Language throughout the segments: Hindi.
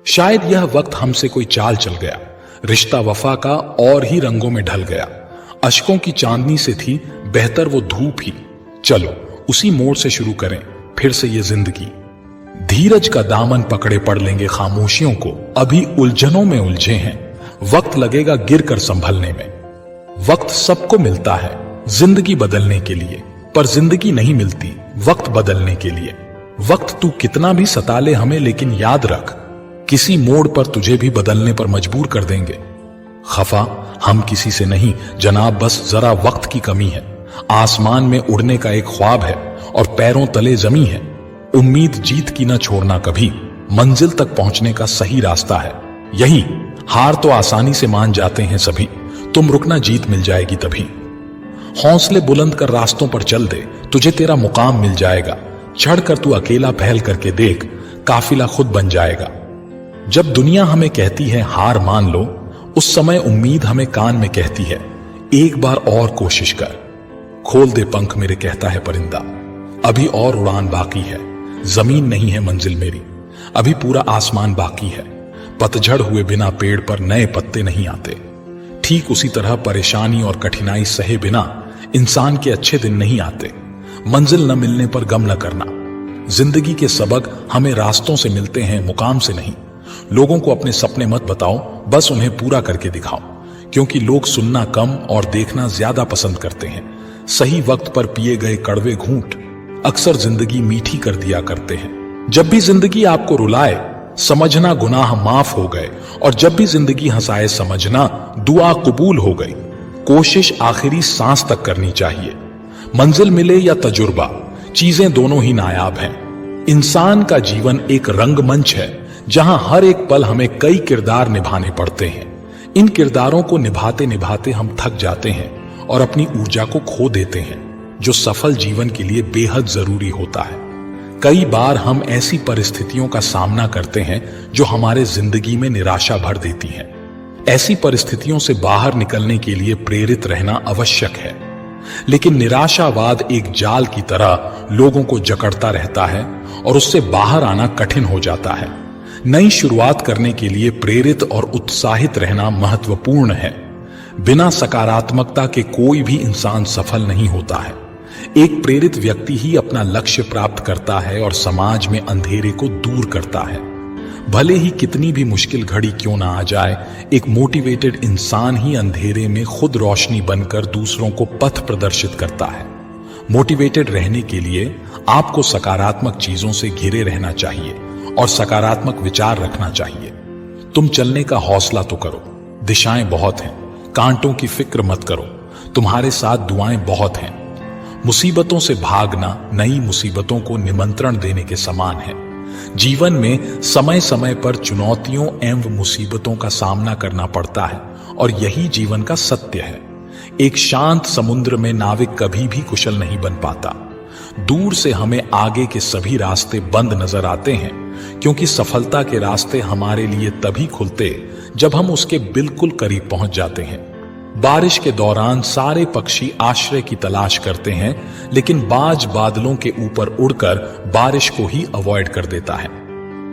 शायद यह वक्त हमसे कोई चाल चल गया, रिश्ता वफा का और ही रंगों में ढल गया। अश्कों की चांदनी से थी बेहतर वो धूप ही। चलो उसी मोड़ से शुरू करें फिर से ये जिंदगी। धीरज का दामन पकड़े पड़ लेंगे खामोशियों को, अभी उलझनों में उलझे हैं, वक्त लगेगा गिर कर संभलने में। वक्त सबको मिलता है जिंदगी बदलने के लिए, पर जिंदगी नहीं मिलती वक्त बदलने के लिए। वक्त तू कितना भी सता ले हमें, लेकिन याद रख किसी मोड़ पर तुझे भी बदलने पर मजबूर कर देंगे। खफा हम किसी से नहीं जनाब, बस जरा वक्त की कमी है। आसमान में उड़ने का एक ख्वाब है और पैरों तले जमी है। उम्मीद जीत की न छोड़ना कभी, मंजिल तक पहुंचने का सही रास्ता है यही। हार तो आसानी से मान जाते हैं सभी, तुम रुकना जीत मिल जाएगी तभी। हौसले बुलंद कर रास्तों पर चल दे, तुझे तेरा मुकाम मिल जाएगा। चढ़ कर तू अकेला पहल करके देख, काफिला खुद बन जाएगा। जब दुनिया हमें कहती है हार मान लो, उस समय उम्मीद हमें कान में कहती है एक बार और कोशिश कर। खोल दे पंख मेरे कहता है परिंदा, अभी और उड़ान बाकी है। जमीन नहीं है मंजिल मेरी, अभी पूरा आसमान बाकी है। पतझड़ हुए बिना पेड़ पर नए पत्ते नहीं आते। ठीक उसी तरह परेशानी और कठिनाई सहे बिना इंसान के अच्छे दिन नहीं आते। मंजिल न मिलने पर गम न करना। जिंदगी के सबक हमें रास्तों से मिलते हैं, मुकाम से नहीं। लोगों को अपने सपने मत बताओ, बस उन्हें पूरा करके दिखाओ, क्योंकि लोग सुनना कम और देखना ज्यादा पसंद करते हैं। सही वक्त पर पिए गए कड़वे घूंट अक्सर जिंदगी मीठी कर दिया करते हैं। जब भी जिंदगी आपको रुलाए समझना गुनाह माफ हो गए, और जब भी जिंदगी हंसाए समझना दुआ कबूल हो गई। कोशिश आखिरी सांस तक करनी चाहिए। मंजिल मिले या तजुर्बा, चीजें दोनों ही नायाब हैं। इंसान का जीवन एक रंगमंच है जहां हर एक पल हमें कई किरदार निभाने पड़ते हैं। इन किरदारों को निभाते निभाते हम थक जाते हैं और अपनी ऊर्जा को खो देते हैं, जो सफल जीवन के लिए बेहद जरूरी होता है। कई बार हम ऐसी परिस्थितियों का सामना करते हैं जो हमारे जिंदगी में निराशा भर देती हैं। ऐसी परिस्थितियों से बाहर निकलने के लिए प्रेरित रहना आवश्यक है, लेकिन निराशावाद एक जाल की तरह लोगों को जकड़ता रहता है और उससे बाहर आना कठिन हो जाता है। नई शुरुआत करने के लिए प्रेरित और उत्साहित रहना महत्वपूर्ण है। बिना सकारात्मकता के कोई भी इंसान सफल नहीं होता है। एक प्रेरित व्यक्ति ही अपना लक्ष्य प्राप्त करता है और समाज में अंधेरे को दूर करता है। भले ही कितनी भी मुश्किल घड़ी क्यों ना आ जाए, एक मोटिवेटेड इंसान ही अंधेरे में खुद रोशनी बनकर दूसरों को पथ प्रदर्शित करता है। मोटिवेटेड रहने के लिए आपको सकारात्मक चीजों से घिरे रहना चाहिए और सकारात्मक विचार रखना चाहिए। तुम चलने का हौसला तो करो, दिशाएं बहुत हैं, कांटों की फिक्र मत करो, तुम्हारे साथ दुआएं बहुत हैं। मुसीबतों से भागना नई मुसीबतों को निमंत्रण देने के समान है। जीवन में समय समय पर चुनौतियों एवं मुसीबतों का सामना करना पड़ता है और यही जीवन का सत्य है। एक शांत समुद्र में नाविक कभी भी कुशल नहीं बन पाता। दूर से हमें आगे के सभी रास्ते बंद नजर आते हैं, क्योंकि सफलता के रास्ते हमारे लिए तभी खुलते जब हम उसके बिल्कुल करीब पहुंच जाते हैं। बारिश के दौरान सारे पक्षी आश्रय की तलाश करते हैं, लेकिन बाज बादलों के ऊपर उड़कर बारिश को ही अवॉइड कर देता है।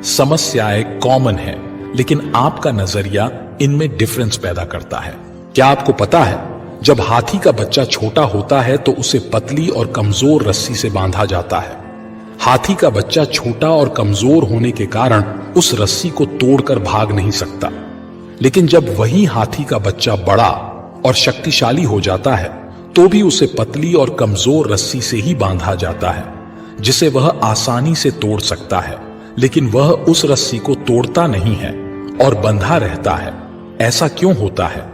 समस्याएं कॉमन है, लेकिन आपका नजरिया इनमें डिफरेंस पैदा करता है। क्या आपको पता है, जब हाथी का बच्चा छोटा होता है तो उसे पतली और कमजोर रस्सी से बांधा जाता है। हाथी का बच्चा छोटा और कमजोर होने के कारण उस रस्सी को तोड़कर भाग नहीं सकता, लेकिन जब वही हाथी का बच्चा बड़ा और शक्तिशाली हो जाता है तो भी उसे पतली और कमजोर रस्सी से ही बांधा जाता है, जिसे वह आसानी से तोड़ सकता है, लेकिन वह उस रस्सी को तोड़ता नहीं है और बंधा रहता है। ऐसा क्यों होता है?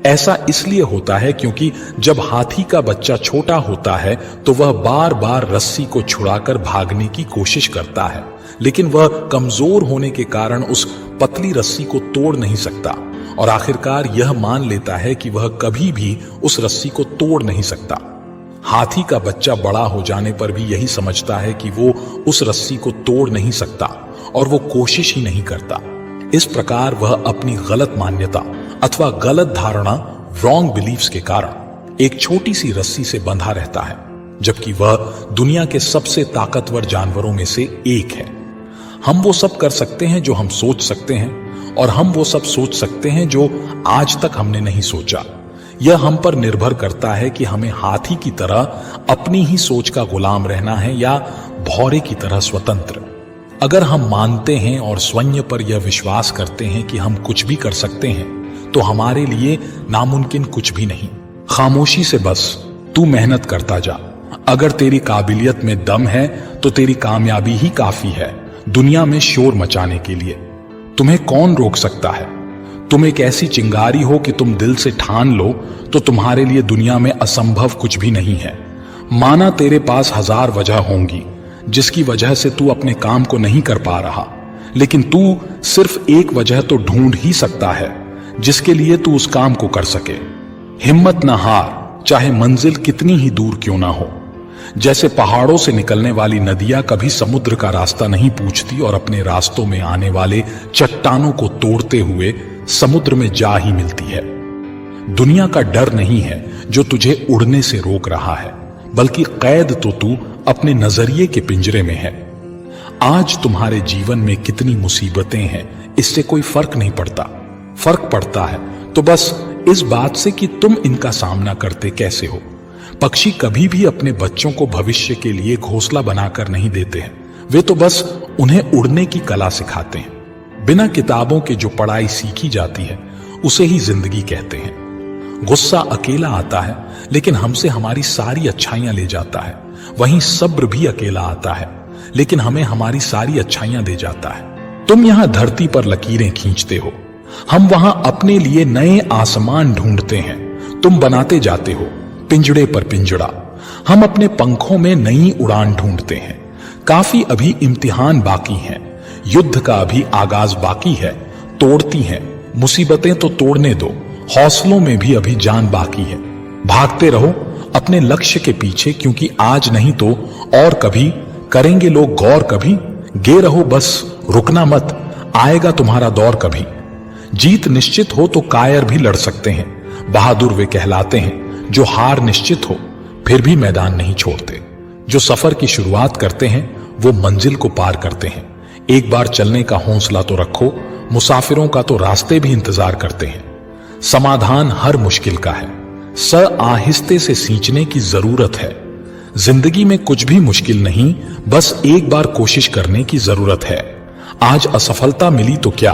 ऐसा इसलिए होता है क्योंकि जब हाथी का बच्चा छोटा होता है तो वह बार बार रस्सी को छुड़ाकर भागने की कोशिश करता है, लेकिन वह कमजोर होने के कारण उस पतली रस्सी को तोड़ नहीं सकता और आखिरकार यह मान लेता है कि वह कभी भी उस रस्सी को तोड़ नहीं सकता। हाथी का बच्चा बड़ा हो जाने पर भी यही समझता है कि वो उस रस्सी को तोड़ नहीं सकता और वो कोशिश ही नहीं करता। इस प्रकार वह अपनी गलत मान्यता अथवा गलत धारणा, रॉन्ग बिलीफ्स के कारण एक छोटी सी रस्सी से बंधा रहता है, जबकि वह दुनिया के सबसे ताकतवर जानवरों में से एक है। हम वो सब कर सकते हैं जो हम सोच सकते हैं, और हम वो सब सोच सकते हैं जो आज तक हमने नहीं सोचा। यह हम पर निर्भर करता है कि हमें हाथी की तरह अपनी ही सोच का गुलाम रहना है या भौरे की तरह स्वतंत्र। अगर हम मानते हैं और स्वयं पर यह विश्वास करते हैं कि हम कुछ भी कर सकते हैं, तो हमारे लिए नामुमकिन कुछ भी नहीं। खामोशी से बस तू मेहनत करता जा। अगर तेरी काबिलियत में दम है तो तेरी कामयाबी ही काफी है दुनिया में शोर मचाने के लिए। तुम्हें कौन रोक सकता है? तुम एक ऐसी चिंगारी हो कि तुम दिल से ठान लो तो तुम्हारे लिए दुनिया में असंभव कुछ भी नहीं है। माना तेरे पास 1000 वजह होंगी जिसकी वजह से तू अपने काम को नहीं कर पा रहा, लेकिन तू सिर्फ एक वजह तो ढूंढ ही सकता है जिसके लिए तू उस काम को कर सके। हिम्मत ना हार, चाहे मंजिल कितनी ही दूर क्यों ना हो। जैसे पहाड़ों से निकलने वाली नदियां कभी समुद्र का रास्ता नहीं पूछती और अपने रास्तों में आने वाले चट्टानों को तोड़ते हुए समुद्र में जा ही मिलती है। दुनिया का डर नहीं है जो तुझे उड़ने से रोक रहा है, बल्कि कैद तो तू अपने नजरिए के पिंजरे में है। आज तुम्हारे जीवन में कितनी मुसीबतें हैं इससे कोई फर्क नहीं पड़ता। फर्क पड़ता है तो बस इस बात से कि तुम इनका सामना करते कैसे हो। पक्षी कभी भी अपने बच्चों को भविष्य के लिए घोंसला बनाकर नहीं देते हैं, वे तो बस उन्हें उड़ने की कला सिखाते हैं। बिना किताबों के जो पढ़ाई सीखी जाती है उसे ही जिंदगी कहते हैं। गुस्सा अकेला आता है लेकिन हमसे हमारी सारी अच्छाइयां ले जाता है। वहीं सब्र भी अकेला आता है लेकिन हमें हमारी सारी अच्छाइयां दे जाता है। तुम यहां धरती पर लकीरें खींचते हो, हम वहां अपने लिए नए आसमान ढूंढते हैं। तुम बनाते जाते हो पिंजड़े पर पिंजड़ा, हम अपने पंखों में नई उड़ान ढूंढते हैं। काफी अभी इम्तिहान बाकी हैं, युद्ध का अभी आगाज बाकी है। तोड़ती हैं मुसीबतें तो तोड़ने दो, हौसलों में भी अभी जान बाकी है। भागते रहो अपने लक्ष्य के पीछे, क्योंकि आज नहीं तो और कभी करेंगे लोग गौर। कभी गे रहो बस, रुकना मत, आएगा तुम्हारा दौर कभी। जीत निश्चित हो तो कायर भी लड़ सकते हैं। बहादुर वे कहलाते हैं जो हार निश्चित हो फिर भी मैदान नहीं छोड़ते। जो सफर की शुरुआत करते हैं वो मंजिल को पार करते हैं। एक बार चलने का हौसला तो रखो, मुसाफिरों का तो रास्ते भी इंतजार करते हैं। समाधान हर मुश्किल का है, आहिस्ते से सींचने की जरूरत है। जिंदगी में कुछ भी मुश्किल नहीं, बस एक बार कोशिश करने की जरूरत है। आज असफलता मिली तो क्या,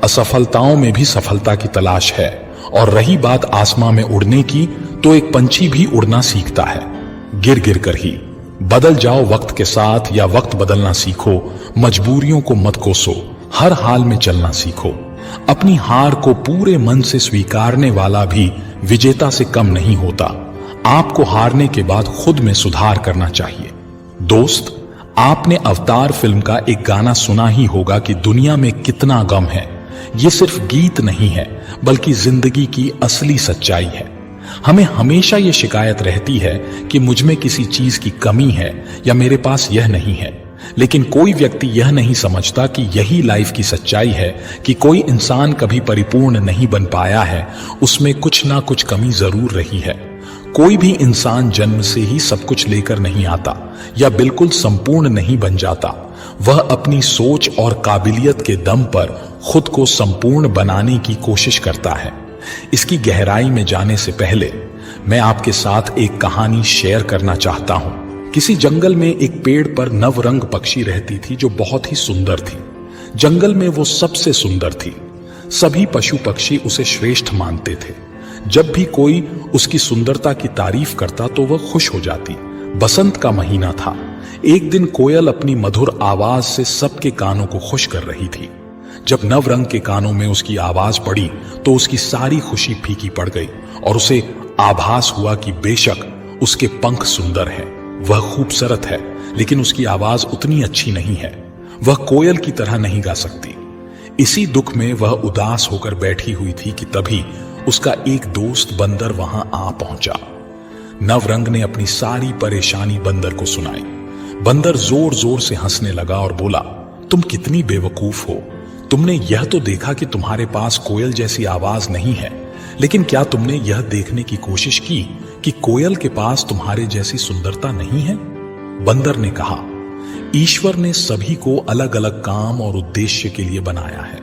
असफलताओं में भी सफलता की तलाश है। और रही बात आसमां में उड़ने की, तो एक पंछी भी उड़ना सीखता है, गिर गिर कर ही। बदल जाओ वक्त के साथ या वक्त बदलना सीखो। मजबूरियों को मत कोसो, हर हाल में चलना सीखो। अपनी हार को पूरे मन से स्वीकारने वाला भी विजेता से कम नहीं होता। आपको हारने के बाद खुद में सुधार करना चाहिए। दोस्त, आपने अवतार फिल्म का एक गाना सुना ही होगा कि दुनिया में कितना गम है। ये सिर्फ गीत नहीं है बल्कि जिंदगी की असली सच्चाई है। हमें हमेशा ये शिकायत रहती है कि मुझ में किसी चीज की कमी है या मेरे पास यह नहीं है, लेकिन कोई व्यक्ति यह नहीं समझता कि यही लाइफ की सच्चाई है कि कोई इंसान कभी परिपूर्ण नहीं बन पाया है, उसमें कुछ ना कुछ कमी जरूर रही है। कोई भी इंसान जन्म से ही सब कुछ लेकर नहीं आता या बिल्कुल संपूर्ण नहीं बन जाता। वह अपनी सोच और काबिलियत के दम पर खुद को संपूर्ण बनाने की कोशिश करता है। इसकी गहराई में जाने से पहले मैं आपके साथ एक कहानी शेयर करना चाहता हूं। किसी जंगल में एक पेड़ पर नवरंग पक्षी रहती थी जो बहुत ही सुंदर थी। जंगल में वो सबसे सुंदर थी। सभी पशु पक्षी उसे श्रेष्ठ मानते थे। जब भी कोई उसकी सुंदरता की तारीफ करता तो वह खुश हो जाती। बसंत का महीना था। एक दिन कोयल अपनी मधुर आवाज से सबके कानों को खुश कर रही थी। जब नवरंग के कानों में उसकी आवाज पड़ी तो उसकी सारी खुशी फीकी पड़ गई और उसे आभास हुआ कि बेशक उसके पंख सुंदर हैं, वह खूबसूरत है, लेकिन उसकी आवाज उतनी अच्छी नहीं है। वह कोयल की तरह नहीं गा सकती। इसी दुख में वह उदास होकर बैठी हुई थी कि तभी उसका एक दोस्त बंदर वहां आ पहुंचा। नवरंग ने अपनी सारी परेशानी बंदर को सुनाई। बंदर जोर जोर से हंसने लगा और बोला, तुम कितनी बेवकूफ हो। तुमने यह तो देखा कि तुम्हारे पास कोयल जैसी आवाज नहीं है, लेकिन क्या तुमने यह देखने की कोशिश की कि कोयल के पास तुम्हारे जैसी सुंदरता नहीं है? बंदर ने कहा, ईश्वर ने सभी को अलग अलग काम और उद्देश्य के लिए बनाया है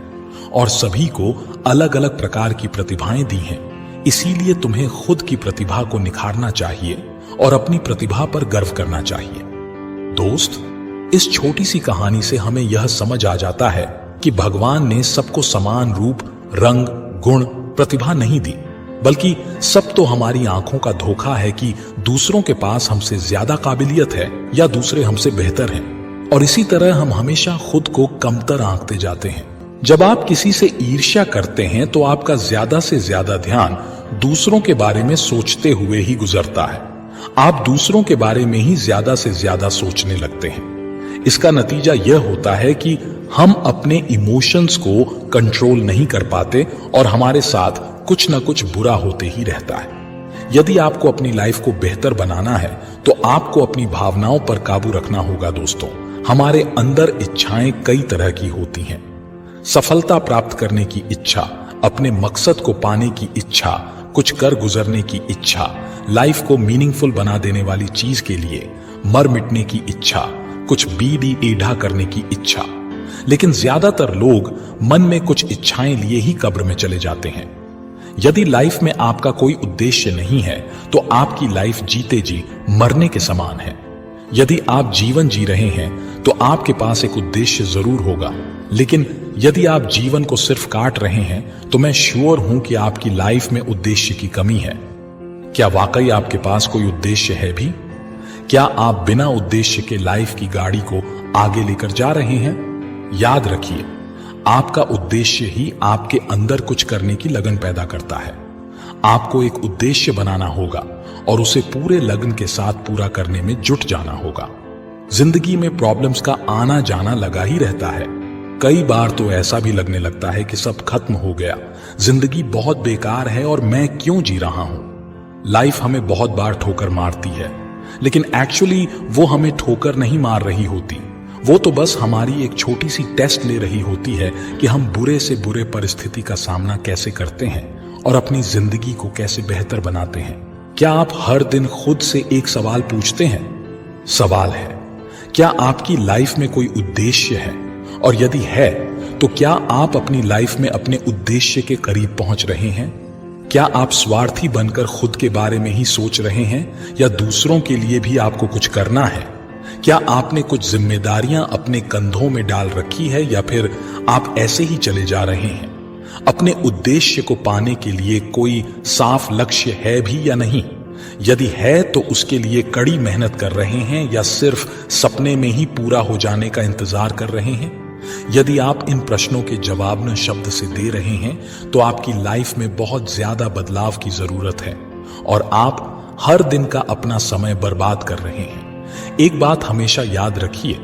और सभी को अलग अलग प्रकार की प्रतिभाएं दी हैं। इसीलिए तुम्हें खुद की प्रतिभा को निखारना चाहिए और अपनी प्रतिभा पर गर्व करना चाहिए। दोस्त, इस छोटी सी कहानी से हमें यह समझ आ जाता है कि भगवान ने सबको समान रूप, रंग, गुण, प्रतिभा नहीं दी, बल्कि सब तो हमारी आंखों का धोखा है कि दूसरों के पास हमसे ज्यादा काबिलियत है या दूसरे हमसे बेहतर हैं, और इसी तरह हम हमेशा खुद को कमतर आंकते जाते हैं। जब आप किसी से ईर्ष्या करते हैं तो आपका ज्यादा से ज्यादा ध्यान दूसरों के बारे में सोचते हुए ही गुजरता है। आप दूसरों के बारे में ही ज्यादा से ज्यादा सोचने लगते हैं। इसका नतीजा यह होता है कि हम अपने इमोशंस को कंट्रोल नहीं कर पाते और हमारे साथ कुछ ना कुछ बुरा होते ही रहता है। यदि आपको अपनी लाइफ को बेहतर बनाना है तो आपको अपनी भावनाओं पर काबू रखना होगा। दोस्तों, हमारे अंदर इच्छाएं कई तरह की होती हैं। सफलता प्राप्त करने की इच्छा, अपने मकसद को पाने की इच्छा, कुछ कर गुजरने की इच्छा, लाइफ को मीनिंगफुल बना देने वाली चीज के लिए मर मिटने की इच्छा, कुछ बीड़ी ईढ़ा करने की इच्छा। लेकिन ज्यादातर लोग मन में कुछ इच्छाएं लिए ही कब्र में चले जाते हैं। यदि लाइफ में आपका कोई उद्देश्य नहीं है तो आपकी लाइफ जीते जी मरने के समान है। यदि आप जीवन जी रहे हैं तो आपके पास एक उद्देश्य जरूर होगा, लेकिन यदि आप जीवन को सिर्फ काट रहे हैं तो मैं श्योर हूं कि आपकी लाइफ में उद्देश्य की कमी है। क्या वाकई आपके पास कोई उद्देश्य है भी? क्या आप बिना उद्देश्य के लाइफ की गाड़ी को आगे लेकर जा रहे हैं? याद रखिए, आपका उद्देश्य ही आपके अंदर कुछ करने की लगन पैदा करता है। आपको एक उद्देश्य बनाना होगा और उसे पूरे लगन के साथ पूरा करने में जुट जाना होगा। जिंदगी में प्रॉब्लम्स का आना जाना लगा ही रहता है। कई बार तो ऐसा भी लगने लगता है कि सब खत्म हो गया, जिंदगी बहुत बेकार है और मैं क्यों जी रहा हूं। लाइफ हमें बहुत बार ठोकर मारती है, लेकिन एक्चुअली वो हमें ठोकर नहीं मार रही होती। वो तो बस हमारी एक छोटी सी टेस्ट ले रही होती है कि हम बुरे से बुरे परिस्थिति का सामना कैसे करते हैं और अपनी जिंदगी को कैसे बेहतर बनाते हैं। क्या आप हर दिन खुद से एक सवाल पूछते हैं? सवाल है, क्या आपकी लाइफ में कोई उद्देश्य है? और यदि है तो क्या आप अपनी लाइफ में अपने उद्देश्य के करीब पहुंच रहे हैं? क्या आप स्वार्थी बनकर खुद के बारे में ही सोच रहे हैं या दूसरों के लिए भी आपको कुछ करना है? क्या आपने कुछ जिम्मेदारियां अपने कंधों में डाल रखी है या फिर आप ऐसे ही चले जा रहे हैं? अपने उद्देश्य को पाने के लिए कोई साफ लक्ष्य है भी या नहीं? यदि है तो उसके लिए कड़ी मेहनत कर रहे हैं या सिर्फ सपने में ही पूरा हो जाने का इंतजार कर रहे हैं? यदि आप इन प्रश्नों के जवाब न शब्द से दे रहे हैं तो आपकी लाइफ में बहुत ज्यादा बदलाव की जरूरत है और आप हर दिन का अपना समय बर्बाद कर रहे हैं। एक बात हमेशा याद रखिए,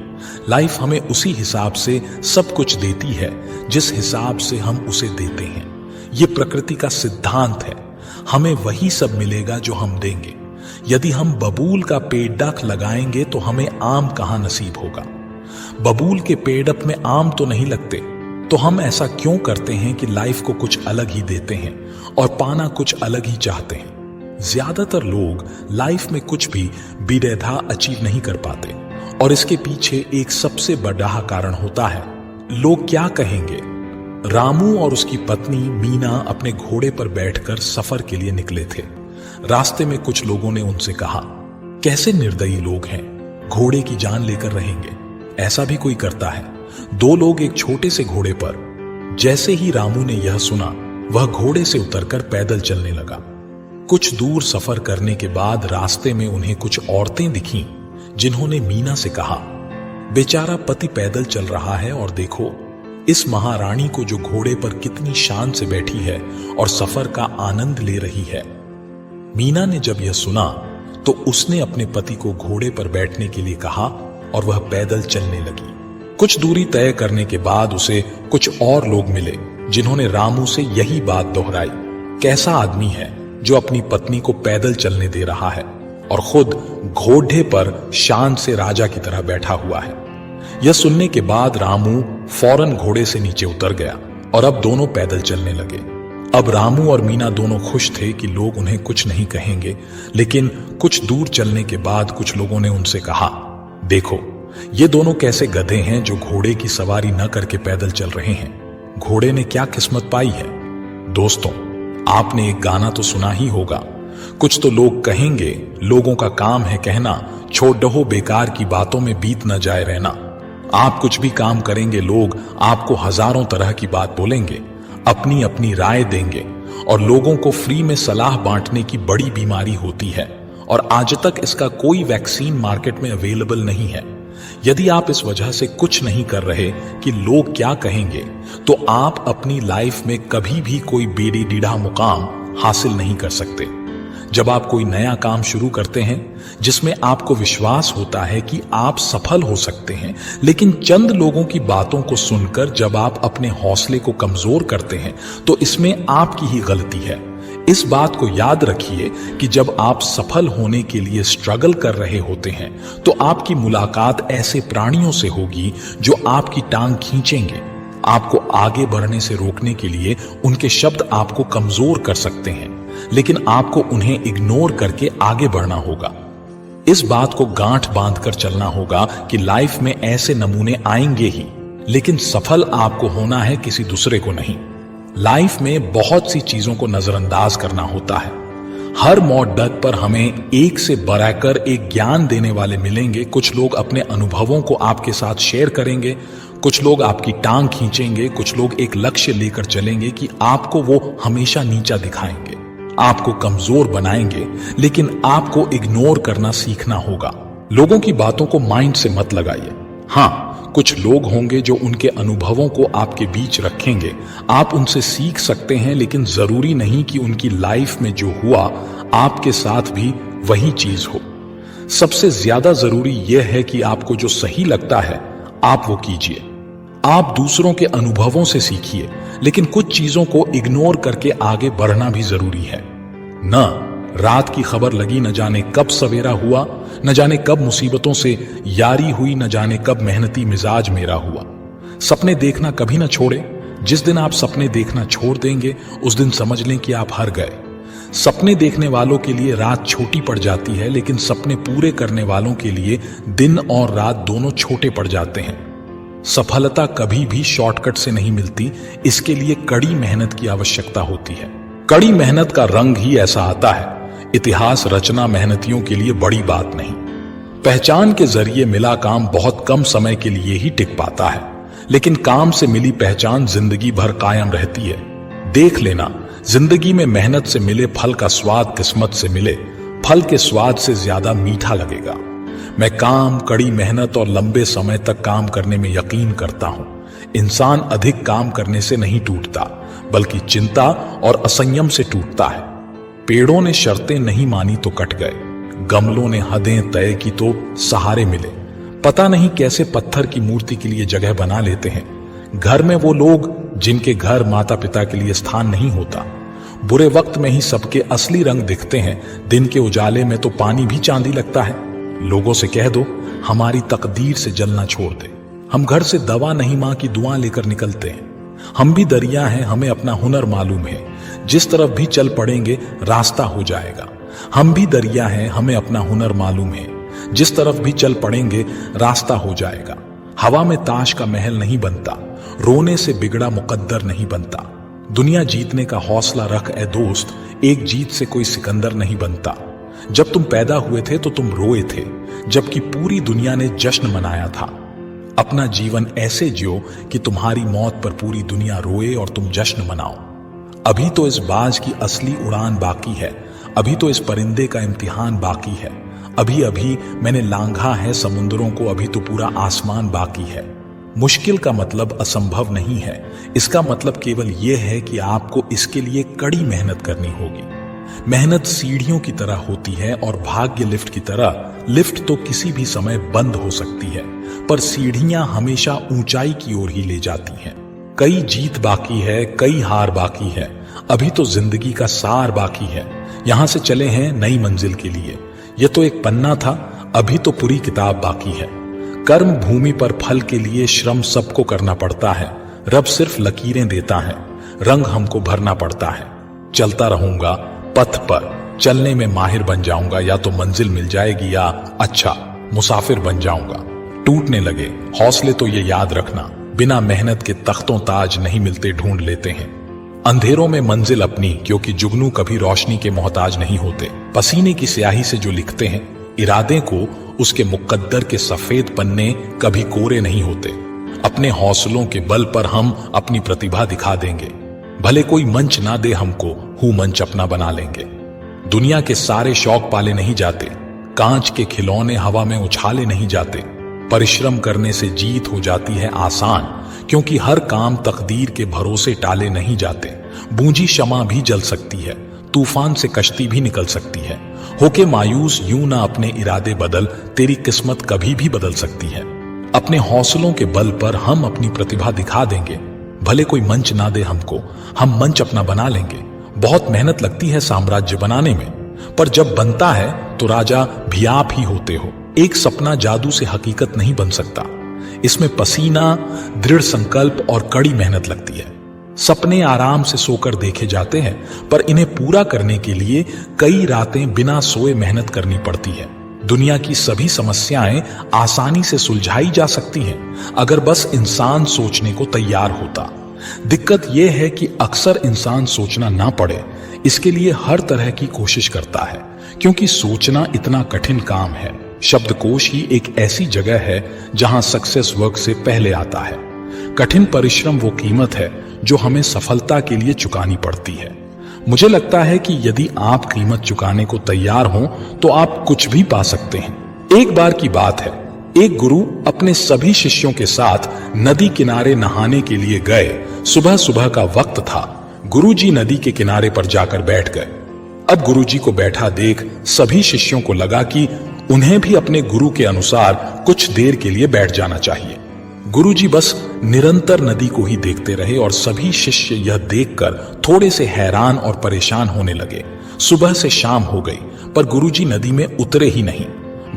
लाइफ हमें उसी हिसाब से सब कुछ देती है जिस हिसाब से हम उसे देते हैं। ये प्रकृति का सिद्धांत है। हमें वही सब मिलेगा जो हम देंगे। यदि हम बबूल का पेड़ डाक लगाएंगे तो हमें आम कहां नसीब होगा। बबूल के पेड़ में आम तो नहीं लगते, तो हम ऐसा क्यों करते हैं कि लाइफ को कुछ अलग ही देते हैं और पाना कुछ अलग ही चाहते हैं। ज्यादातर लोग लाइफ में कुछ भी बेरधा अचीव नहीं कर पाते और इसके पीछे एक सबसे बड़ा कारण होता है, लोग क्या कहेंगे। रामू और उसकी पत्नी मीना अपने घोड़े पर बैठकर सफर के लिए निकले थे। रास्ते में कुछ लोगों ने उनसे कहा, कैसे निर्दयी लोग हैं, घोड़े की जान लेकर रहेंगे, ऐसा भी कोई करता है। दो लोग एक छोटे से घोड़े पर। जैसे ही रामू ने यह सुना, वह घोड़े से उतरकर पैदल चलने लगा। कुछ दूर सफर करने के बाद रास्ते में उन्हें कुछ औरतें दिखीं, जिन्होंने मीना से कहा, बेचारा पति पैदल चल रहा है और देखो इस महारानी को जो घोड़े पर कितनी शान से बैठी है और सफर का आनंद ले रही है। मीना ने जब यह सुना तो उसने अपने पति को घोड़े पर बैठने के लिए कहा और वह पैदल चलने लगी। कुछ दूरी तय करने के बाद उसे कुछ और लोग मिले, जिन्होंने रामू से यही बात दोहराई, कैसा आदमी है जो अपनी पत्नी को पैदल चलने दे रहा है और खुद घोड़े पर शान से राजा की तरह बैठा हुआ है। यह सुनने के बाद रामू फौरन घोड़े से नीचे उतर गया और अब दोनों पैदल चलने लगे। अब रामू और मीना दोनों खुश थे कि लोग उन्हें कुछ नहीं कहेंगे, लेकिन कुछ दूर चलने के बाद कुछ लोगों ने उनसे कहा, देखो ये दोनों कैसे गधे हैं जो घोड़े की सवारी न करके पैदल चल रहे हैं। घोड़े ने क्या किस्मत पाई है। दोस्तों, आपने एक गाना तो सुना ही होगा, कुछ तो लोग कहेंगे, लोगों का काम है कहना, छोड़ दहो बेकार की बातों में बीत न जाए रहना। आप कुछ भी काम करेंगे, लोग आपको हजारों तरह की बात बोलेंगे, अपनी अपनी राय देंगे, और लोगों को फ्री में सलाह बांटने की बड़ी बीमारी होती है, और आज तक इसका कोई वैक्सीन मार्केट में अवेलेबल नहीं है। यदि आप इस वजह से कुछ नहीं कर रहे कि लोग क्या कहेंगे, तो आप अपनी लाइफ में कभी भी कोई बेड़ी डीढ़ा मुकाम हासिल नहीं कर सकते। जब आप कोई नया काम शुरू करते हैं जिसमें आपको विश्वास होता है कि आप सफल हो सकते हैं, लेकिन चंद लोगों की बातों को सुनकर जब आप अपने हौसले को कमजोर करते हैं, तो इसमें आपकी ही गलती है। इस बात को याद रखिए कि जब आप सफल होने के लिए स्ट्रगल कर रहे होते हैं, तो आपकी मुलाकात ऐसे प्राणियों से होगी जो आपकी टांग खींचेंगे। आपको आगे बढ़ने से रोकने के लिए उनके शब्द आपको कमजोर कर सकते हैं, लेकिन आपको उन्हें इग्नोर करके आगे बढ़ना होगा। इस बात को गांठ बांधकर चलना होगा कि लाइफ में ऐसे नमूने आएंगे ही, लेकिन सफल आपको होना है, किसी दूसरे को नहीं। लाइफ में बहुत सी चीजों को नजरअंदाज करना होता है। हर मौत डग पर हमें एक से बढ़कर एक ज्ञान देने वाले मिलेंगे। कुछ लोग अपने अनुभवों को आपके साथ शेयर करेंगे, कुछ लोग आपकी टांग खींचेंगे, कुछ लोग एक लक्ष्य लेकर चलेंगे कि आपको वो हमेशा नीचा दिखाएंगे, आपको कमजोर बनाएंगे, लेकिन आपको इग्नोर करना सीखना होगा। लोगों की बातों को माइंड से मत लगाइए। हाँ, कुछ लोग होंगे जो उनके अनुभवों को आपके बीच रखेंगे, आप उनसे सीख सकते हैं, लेकिन जरूरी नहीं कि उनकी लाइफ में जो हुआ आपके साथ भी वही चीज हो। सबसे ज्यादा जरूरी यह है कि आपको जो सही लगता है आप वो कीजिए। आप दूसरों के अनुभवों से सीखिए, लेकिन कुछ चीजों को इग्नोर करके आगे बढ़ना भी जरूरी है। न रात की खबर लगी, न जाने कब सवेरा हुआ, न जाने कब मुसीबतों से यारी हुई, न जाने कब मेहनती मिजाज मेरा हुआ। सपने देखना कभी न छोड़े। जिस दिन आप सपने देखना छोड़ देंगे, उस दिन समझ लें कि आप हार गए। सपने देखने वालों के लिए रात छोटी पड़ जाती है, लेकिन सपने पूरे करने वालों के लिए दिन और रात दोनों छोटे पड़ जाते हैं। सफलता कभी भी शॉर्टकट से नहीं मिलती, इसके लिए कड़ी मेहनत की आवश्यकता होती है। कड़ी मेहनत का रंग ही ऐसा आता है। इतिहास रचना मेहनतियों के लिए बड़ी बात नहीं। पहचान के जरिए मिला काम बहुत कम समय के लिए ही टिक पाता है, लेकिन काम से मिली पहचान जिंदगी भर कायम रहती है। देख लेना, जिंदगी में मेहनत से मिले फल का स्वाद किस्मत से मिले फल के स्वाद से ज्यादा मीठा लगेगा। मैं काम, कड़ी मेहनत और लंबे समय तक काम करने में यकीन करता हूं। इंसान अधिक काम करने से नहीं टूटता, बल्कि चिंता और असंयम से टूटता है। पेड़ों ने शर्तें नहीं मानी तो कट गए, गमलों ने हदें तय की तो सहारे मिले। पता नहीं कैसे पत्थर की मूर्ति के लिए जगह बना लेते हैं। घर में वो लोग जिनके घर माता पिता के लिए स्थान नहीं होता। बुरे वक्त में ही सबके असली रंग दिखते हैं, दिन के उजाले में तो पानी भी चांदी लगता है। लोगों से कह दो हमारी तकदीर से जलना छोड़ दे। हम घर से दवा नहीं मां की दुआ लेकर निकलते हैं। हम भी दरिया हैं, हमें अपना हुनर मालूम है, जिस तरफ भी चल पड़ेंगे रास्ता हो जाएगा। हम भी दरिया हैं, हमें अपना हुनर मालूम है, जिस तरफ भी चल पड़ेंगे रास्ता हो जाएगा। हवा में ताश का महल नहीं बनता, रोने से बिगड़ा मुकद्दर नहीं बनता। दुनिया जीतने का हौसला रख ए दोस्त, एक जीत से कोई सिकंदर नहीं बनता। जब तुम पैदा हुए थे तो तुम रोए थे, जबकि पूरी दुनिया ने जश्न मनाया था। अपना जीवन ऐसे जियो कि तुम्हारी मौत पर पूरी दुनिया रोए और तुम जश्न मनाओ। अभी तो इस बाज की असली उड़ान बाकी है, अभी तो इस परिंदे का इम्तिहान बाकी है। अभी अभी मैंने लांघा है समुद्रों को, अभी तो पूरा आसमान बाकी है। मुश्किल का मतलब असंभव नहीं है, इसका मतलब केवल यह है कि आपको इसके लिए कड़ी मेहनत करनी होगी। मेहनत सीढ़ियों की तरह होती है और भाग्य लिफ्ट की तरह। लिफ्ट तो किसी भी समय बंद हो सकती है, पर सीढ़ियां हमेशा ऊंचाई की ओर ही ले जाती हैं। कई जीत बाकी है, कई हार बाकी है, अभी तो जिंदगी का सार बाकी है। यहां से चले हैं नई मंजिल के लिए। यह तो एक पन्ना था, अभी तो पूरी किताब बाकी है। कर्म भूमि पर फल के लिए श्रम सबको करना पड़ता है। रब सिर्फ लकीरें देता है, रंग हमको भरना पड़ता है। चलता रहूंगा पथ पर, चलने में माहिर बन जाऊंगा, या तो मंजिल मिल जाएगी या अच्छा मुसाफिर बन जाऊंगा। टूटने लगे। हौसले तो ये याद रखना, बिना मेहनत के तख्तों ताज नहीं मिलते, ढूंढ लेते हैं। अंधेरों में मंजिल अपनी, क्योंकि जुगनू कभी रोशनी के मोहताज नहीं होते। पसीने की स्याही से जो लिखते हैं इरादे को, उसके मुकद्दर के सफेद पन्ने कभी कोरे नहीं होते। अपने हौसलों के बल पर हम अपनी प्रतिभा दिखा देंगे। भले कोई मंच ना दे हमको, हूं मंच अपना बना लेंगे। दुनिया के सारे शौक पाले नहीं जाते, कांच के खिलौने हवा में उछाले नहीं जाते। परिश्रम करने से जीत हो जाती है आसान, क्योंकि हर काम तकदीर के भरोसे टाले नहीं जाते। बूंजी शमा भी जल सकती है, तूफान से कश्ती भी निकल सकती है। होके मायूस यूं ना अपने इरादे बदल, तेरी किस्मत कभी भी बदल सकती है। अपने हौसलों के बल पर हम अपनी प्रतिभा दिखा देंगे। भले कोई मंच ना दे हमको, हम मंच अपना बना लेंगे। बहुत मेहनत लगती है साम्राज्य बनाने में, पर जब बनता है तो राजा भी आप ही होते हो। एक सपना जादू से हकीकत नहीं बन सकता, इसमें पसीना, दृढ़ संकल्प और कड़ी मेहनत लगती है। सपने आराम से सोकर देखे जाते हैं, पर इन्हें पूरा करने के लिए कई रातें बिना सोए मेहनत करनी पड़ती है। दुनिया की सभी समस्याएं आसानी से सुलझाई जा सकती हैं, अगर बस इंसान सोचने को तैयार होता। दिक्कत यह है कि अक्सर इंसान सोचना ना पड़े, इसके लिए हर तरह की कोशिश करता है, क्योंकि सोचना इतना कठिन काम है। शब्दकोश ही एक ऐसी जगह है जहां सक्सेस वर्क से पहले आता है। कठिन परिश्रम वो कीमत है जो हमें सफलता के लिए चुकानी पड़ती है। मुझे लगता है कि यदि आप कीमत चुकाने को तैयार हों तो आप कुछ भी पा सकते हैं। एक बार की बात है, एक गुरु अपने सभी शिष्यों के साथ नदी किनारे नहाने के लिए गए। सुबह सुबह का वक्त था। गुरुजी नदी के किनारे पर जाकर बैठ गए। अब गुरुजी को बैठा देख सभी शिष्यों को लगा कि उन्हें भी अपने गुरु के अनुसार कुछ देर के लिए बैठ जाना चाहिए। गुरुजी बस निरंतर नदी को ही देखते रहे और सभी शिष्य यह देखकर थोड़े से हैरान और परेशान होने लगे। सुबह से शाम हो गई, पर गुरुजी नदी में उतरे ही नहीं,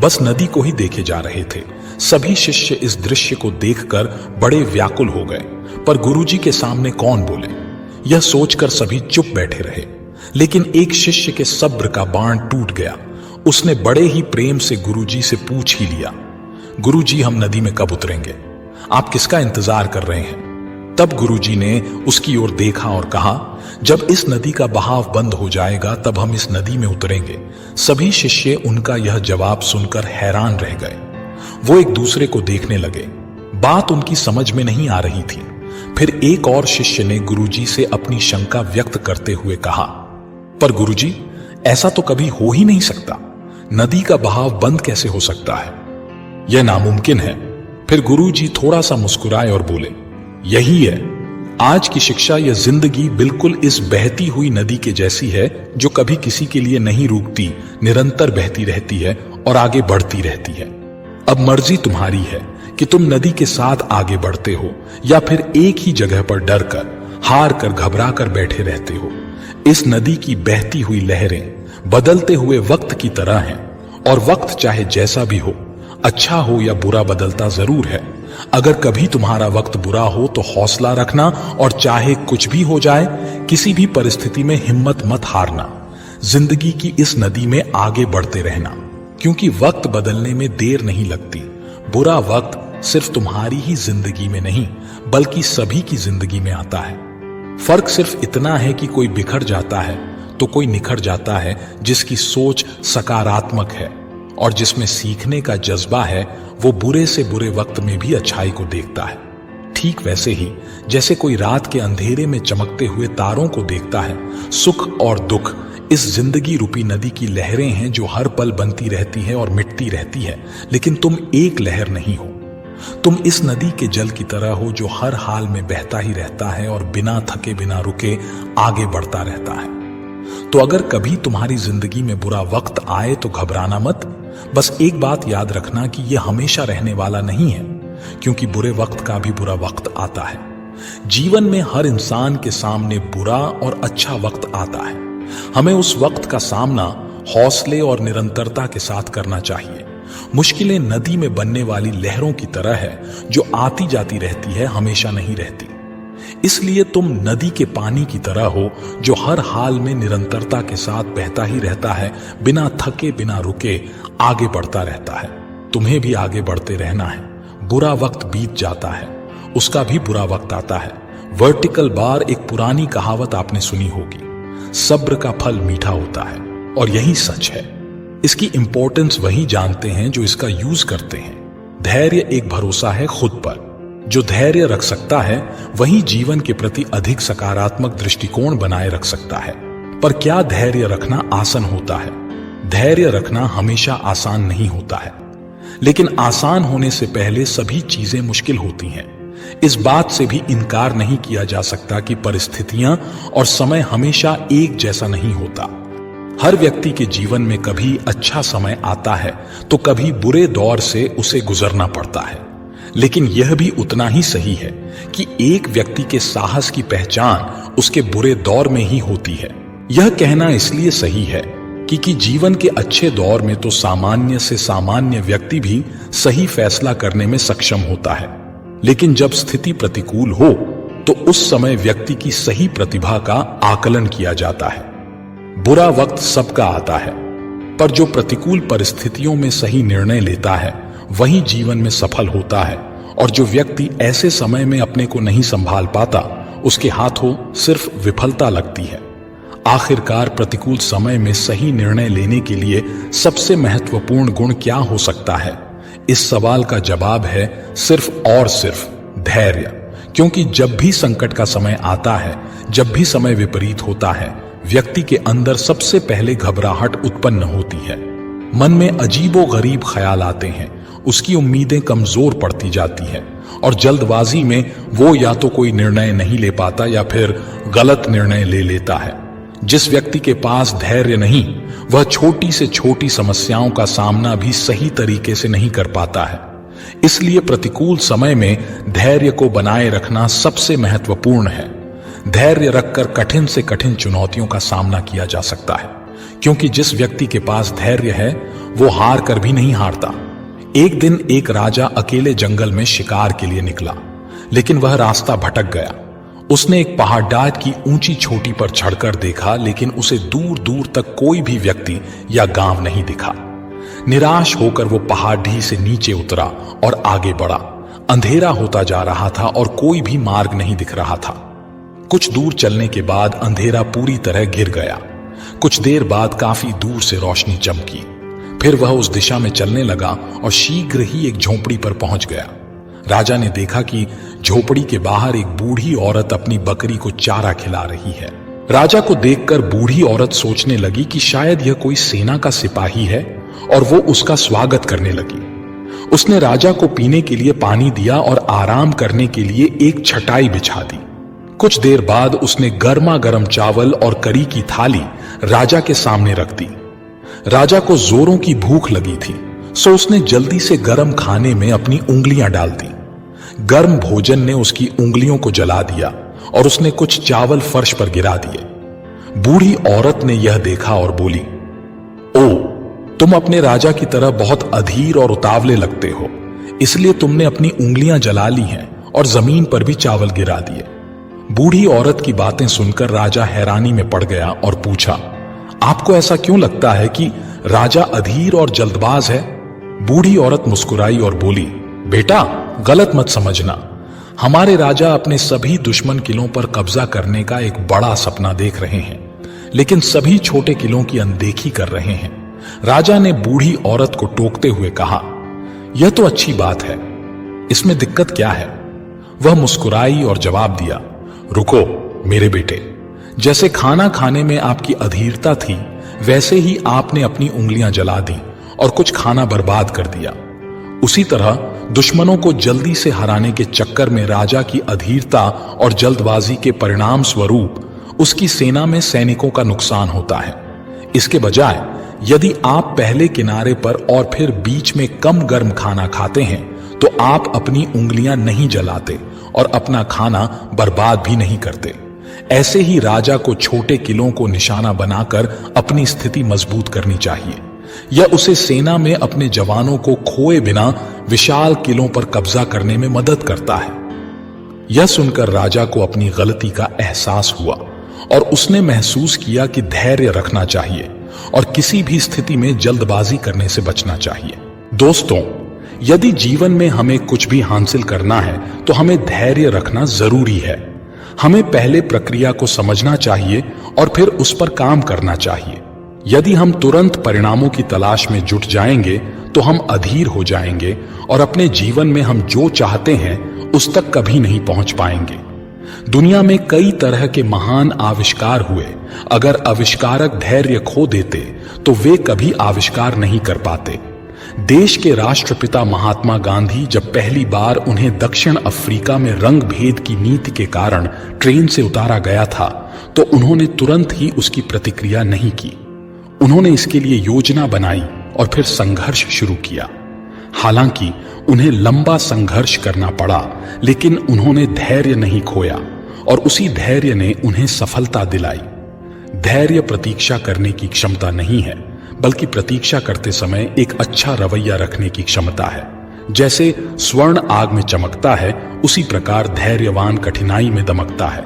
बस नदी को ही देखे जा रहे थे। सभी शिष्य इस दृश्य को देखकर बड़े व्याकुल हो गए, पर गुरुजी के सामने कौन बोले, यह सोचकर सभी चुप बैठे रहे। लेकिन एक शिष्य के सब्र का बाण टूट गया। उसने बड़े ही प्रेम से गुरुजी से पूछ ही लिया, गुरुजी हम नदी में कब उतरेंगे? आप किसका इंतजार कर रहे हैं? तब गुरुजी ने उसकी ओर देखा और कहा, जब इस नदी का बहाव बंद हो जाएगा तब हम इस नदी में उतरेंगे। सभी शिष्य उनका यह जवाब सुनकर हैरान रह गए। वो एक दूसरे को देखने लगे। बात उनकी समझ में नहीं आ रही थी। फिर एक और शिष्य ने गुरुजी से अपनी शंका व्यक्त करते हुए कहा, पर गुरुजी, ऐसा तो कभी हो ही नहीं सकता। नदी का बहाव बंद कैसे हो सकता है? यह नामुमकिन है। फिर गुरुजी थोड़ा सा मुस्कुराए और बोले, यही है आज की शिक्षा। यह जिंदगी बिल्कुल इस बहती हुई नदी के जैसी है जो कभी किसी के लिए नहीं रुकती, निरंतर बहती रहती है और आगे बढ़ती रहती है। अब मर्जी तुम्हारी है कि तुम नदी के साथ आगे बढ़ते हो या फिर एक ही जगह पर डर कर, हार कर, घबरा कर बैठे रहते हो। इस नदी की बहती हुई लहरें बदलते हुए वक्त की तरह हैं, और वक्त चाहे जैसा भी हो, अच्छा हो या बुरा, बदलता जरूर है। अगर कभी तुम्हारा वक्त बुरा हो तो हौसला रखना, और चाहे कुछ भी हो जाए, किसी भी परिस्थिति में हिम्मत मत हारना। जिंदगी की इस नदी में आगे बढ़ते रहना, क्योंकि वक्त बदलने में देर नहीं लगती। बुरा वक्त सिर्फ तुम्हारी ही जिंदगी में नहीं, बल्कि सभी की जिंदगी में आता है। फर्क सिर्फ इतना है कि कोई बिखर जाता है तो कोई निखर जाता है। जिसकी सोच सकारात्मक है और जिसमें सीखने का जज्बा है, वो बुरे से बुरे वक्त में भी अच्छाई को देखता है। ठीक वैसे ही जैसे कोई रात के अंधेरे में चमकते हुए तारों को देखता है। सुख और दुख इस जिंदगी रूपी नदी की लहरें हैं जो हर पल बनती रहती है और मिटती रहती है, लेकिन तुम एक लहर नहीं हो। तुम इस नदी के जल की तरह हो जो हर हाल में बहता ही रहता है और बिना थके बिना रुके आगे बढ़ता रहता है। तो अगर कभी तुम्हारी जिंदगी में बुरा वक्त आए तो घबराना मत। बस एक बात याद रखना कि यह हमेशा रहने वाला नहीं है, क्योंकि बुरे वक्त का भी बुरा वक्त आता है। जीवन में हर इंसान के सामने बुरा और अच्छा वक्त आता है। हमें उस वक्त का सामना हौसले और निरंतरता के साथ करना चाहिए। मुश्किलें नदी में बनने वाली लहरों की तरह है जो आती जाती रहती है, हमेशा नहीं रहती। इसलिए तुम नदी के पानी की तरह हो जो हर हाल में निरंतरता के साथ बहता ही रहता है, बिना थके बिना रुके आगे बढ़ता रहता है। तुम्हें भी आगे बढ़ते रहना है। बुरा वक्त बीत जाता है, उसका भी बुरा वक्त आता है। वर्टिकल बार एक पुरानी कहावत आपने सुनी होगी, सब्र का फल मीठा होता है, और यही सच है। इसकी इंपॉर्टेंस वही जानते हैं जो इसका यूज करते हैं। धैर्य एक भरोसा है खुद पर। जो धैर्य रख सकता है वही जीवन के प्रति अधिक सकारात्मक दृष्टिकोण बनाए रख सकता है। पर क्या धैर्य रखना आसान होता है? धैर्य रखना हमेशा आसान नहीं होता है, लेकिन आसान होने से पहले सभी चीजें मुश्किल होती हैं। इस बात से भी इनकार नहीं किया जा सकता कि परिस्थितियां और समय हमेशा एक जैसा नहीं होता। हर व्यक्ति के जीवन में कभी अच्छा समय आता है तो कभी बुरे दौर से उसे गुजरना पड़ता है। लेकिन यह भी उतना ही सही है कि एक व्यक्ति के साहस की पहचान उसके बुरे दौर में ही होती है। यह कहना इसलिए सही है कि जीवन के अच्छे दौर में तो सामान्य से सामान्य व्यक्ति भी सही फैसला करने में सक्षम होता है, लेकिन जब स्थिति प्रतिकूल हो तो उस समय व्यक्ति की सही प्रतिभा का आकलन किया जाता है। बुरा वक्त सबका आता है, पर जो प्रतिकूल परिस्थितियों में सही निर्णय लेता है वही जीवन में सफल होता है। और जो व्यक्ति ऐसे समय में अपने को नहीं संभाल पाता, उसके हाथों सिर्फ विफलता लगती है। आखिरकार प्रतिकूल समय में सही निर्णय लेने के लिए सबसे महत्वपूर्ण गुण क्या हो सकता है? इस सवाल का जवाब है सिर्फ और सिर्फ धैर्य। क्योंकि जब भी संकट का समय आता है, जब भी समय विपरीत होता है, व्यक्ति के अंदर सबसे पहले घबराहट उत्पन्न होती है। मन में अजीबोगरीब ख्याल आते हैं, उसकी उम्मीदें कमजोर पड़ती जाती है, और जल्दबाजी में वो या तो कोई निर्णय नहीं ले पाता या फिर गलत निर्णय ले लेता है। जिस व्यक्ति के पास धैर्य नहीं, वह छोटी से छोटी समस्याओं का सामना भी सही तरीके से नहीं कर पाता है। इसलिए प्रतिकूल समय में धैर्य को बनाए रखना सबसे महत्वपूर्ण है। धैर्य रखकर कठिन से कठिन चुनौतियों का सामना किया जा सकता है, क्योंकि जिस व्यक्ति के पास धैर्य है वो हार कर भी नहीं हारता। एक दिन एक राजा अकेले जंगल में शिकार के लिए निकला, लेकिन वह रास्ता भटक गया। उसने एक पहाड़दार की ऊंची चोटी पर चढ़कर देखा, लेकिन उसे दूर दूर तक कोई भी व्यक्ति या गांव नहीं दिखा। निराश होकर वो पहाड़ी से नीचे उतरा और आगे बढ़ा। अंधेरा होता जा रहा था और कोई भी मार्ग नहीं दिख रहा था। कुछ दूर चलने के बाद अंधेरा पूरी तरह घिर गया। कुछ देर बाद काफी दूर से रोशनी चमकी। फिर वह उस दिशा में चलने लगा और शीघ्र ही एक झोपड़ी पर पहुंच गया। राजा ने देखा कि झोपड़ी के बाहर एक बूढ़ी औरत अपनी बकरी को चारा खिला रही है। राजा को देखकर बूढ़ी औरत सोचने लगी कि शायद यह कोई सेना का सिपाही है, और वो उसका स्वागत करने लगी। उसने राजा को पीने के लिए पानी दिया और आराम करने के लिए एक चटाई बिछा दी। कुछ देर बाद उसने गर्मा गर्म चावल और करी की थाली राजा के सामने रख दी। राजा को जोरों की भूख लगी थी, सो उसने जल्दी से गर्म खाने में अपनी उंगलियां डाल दी। गर्म भोजन ने उसकी उंगलियों को जला दिया और उसने कुछ चावल फर्श पर गिरा दिए। बूढ़ी औरत ने यह देखा और बोली, ओ, तुम अपने राजा की तरह बहुत अधीर और उतावले लगते हो, इसलिए तुमने अपनी उंगलियां जला ली हैं और जमीन पर भी चावल गिरा दिए। बूढ़ी औरत की बातें सुनकर राजा हैरानी में पड़ गया और पूछा, आपको ऐसा क्यों लगता है कि राजा अधीर और जल्दबाज है? बूढ़ी औरत मुस्कुराई और बोली, बेटा, गलत मत समझना। हमारे राजा अपने सभी दुश्मन किलों पर कब्जा करने का एक बड़ा सपना देख रहे हैं, लेकिन सभी छोटे किलों की अनदेखी कर रहे हैं। राजा ने बूढ़ी औरत को टोकते हुए कहा, यह तो अच्छी बात है, इसमें दिक्कत क्या है? वह मुस्कुराई और जवाब दिया, रुको मेरे बेटे, जैसे खाना खाने में आपकी अधीरता थी, वैसे ही आपने अपनी उंगलियां जला दी और कुछ खाना बर्बाद कर दिया। उसी तरह दुश्मनों को जल्दी से हराने के चक्कर में राजा की अधीरता और जल्दबाजी के परिणाम स्वरूप उसकी सेना में सैनिकों का नुकसान होता है। इसके बजाय यदि आप पहले किनारे पर और फिर बीच में कम गर्म खाना खाते हैं तो आप अपनी उंगलियां नहीं जलाते और अपना खाना बर्बाद भी नहीं करते। ऐसे ही राजा को छोटे किलों को निशाना बनाकर अपनी स्थिति मजबूत करनी चाहिए। यह उसे सेना में अपने जवानों को खोए बिना विशाल किलों पर कब्जा करने में मदद करता है। यह सुनकर राजा को अपनी गलती का एहसास हुआ और उसने महसूस किया कि धैर्य रखना चाहिए और किसी भी स्थिति में जल्दबाजी करने से बचना चाहिए। दोस्तों, यदि जीवन में हमें कुछ भी हासिल करना है तो हमें धैर्य रखना जरूरी है। हमें पहले प्रक्रिया को समझना चाहिए और फिर उस पर काम करना चाहिए। यदि हम तुरंत परिणामों की तलाश में जुट जाएंगे तो हम अधीर हो जाएंगे और अपने जीवन में हम जो चाहते हैं उस तक कभी नहीं पहुंच पाएंगे। दुनिया में कई तरह के महान आविष्कार हुए, अगर आविष्कारक धैर्य खो देते तो वे कभी आविष्कार नहीं कर पाते। देश के राष्ट्रपिता महात्मा गांधी जब पहली बार उन्हें दक्षिण अफ्रीका में रंग भेद की नीति के कारण ट्रेन से उतारा गया था तो उन्होंने तुरंत ही उसकी प्रतिक्रिया नहीं की। उन्होंने इसके लिए योजना बनाई और फिर संघर्ष शुरू किया। हालांकि उन्हें लंबा संघर्ष करना पड़ा, लेकिन उन्होंने धैर्य नहीं खोया और उसी धैर्य ने उन्हें सफलता दिलाई। धैर्य प्रतीक्षा करने की क्षमता नहीं है, बल्कि प्रतीक्षा करते समय एक अच्छा रवैया रखने की क्षमता है। जैसे स्वर्ण आग में चमकता है, उसी प्रकार धैर्यवान कठिनाई में दमकता है।